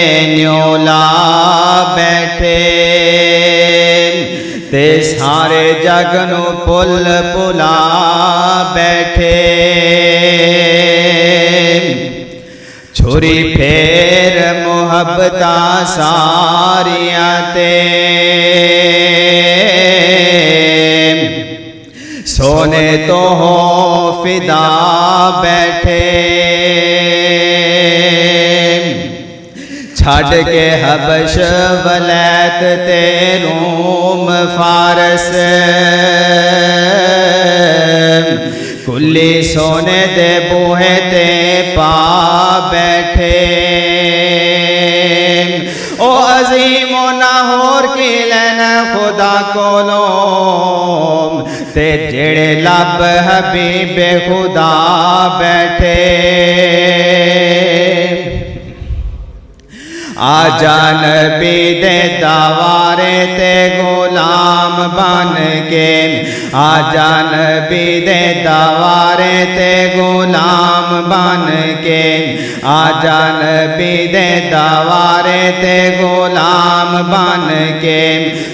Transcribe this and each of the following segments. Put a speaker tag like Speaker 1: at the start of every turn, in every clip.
Speaker 1: نیولا بیٹھے تے سارے جگ نو پل پلا بیٹھے چھری پھیر محبتاں ساریاں تے سونے تو ہو فدا بیٹھے چھڈ کے حبش ولید تے روم فارس کلی سونے دے بوہے تے پا بیٹھے او عظیم و ناہور کی لین خدا کولوں تے جڑے لب حبیب خدا بیٹھے آجا نبی دے دوارے تے غلام بن کے آجا نبی دے دوارے تے غلام بن کے آجا نبی دے دوارے تے غلام بن کے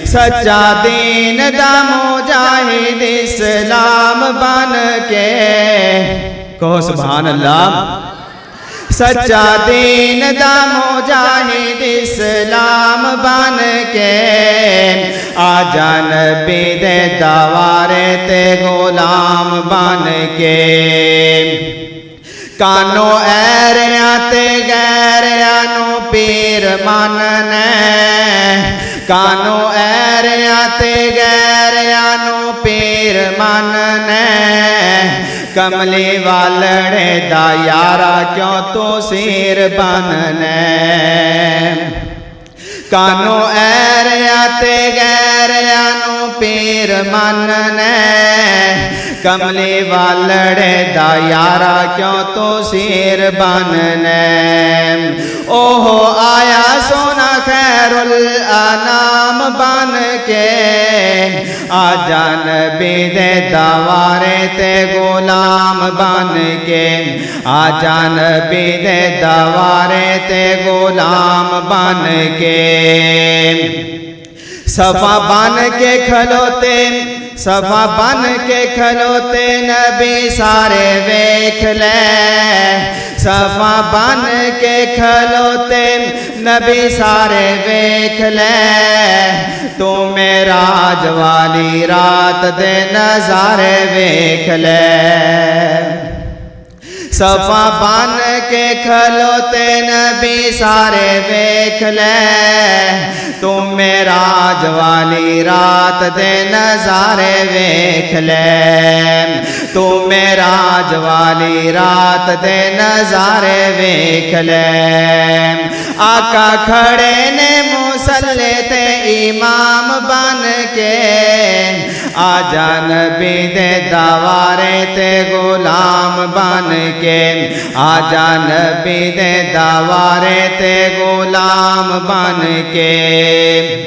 Speaker 1: سچا دین دا مجاہد اسلام بن کے کہو سبحان اللہ سچا دین دا مجاہد اسلام بن کے آجا نبی دے دوارے تے غلام بن کے کانو ایریاں تے غیریاں نو پیر مننے کانو ایریاں تے غیریاں نو پیر مننے کملی والڑے دا یارا کیوں تو سیر بننے کانو ایریاں تے غیریاں نو پیر مننے کملی والڑے دا یارا کیوں تو سیر بننے اوہو آیا سونا خیر الانام بن کے آجا نبی دے دوارے تے غلام بن کے آجا نبی دے دوارے تے غلام بن کے صفا بن کے کھلوتے صفا بن کے کھلوتے نبی سارے ویکھ لے صفا بن کے کھلوتے نبی سارے ویکھ لے تو معراج والی رات دے نظارے ویکھ لے صفا بن کے کھلوتے نبی سارے ویکھ لے تو معراج والی رات دے نظارے ویکھ لے تو معراج والی رات دے نظارے ویکھ لے آقا کھڑے نے مصلی تے امام بن کے آجا نبی دے دوارے تے غلام بن کے آجا نبی دے دوارے تے غلام بن کے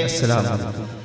Speaker 1: السلام علیکم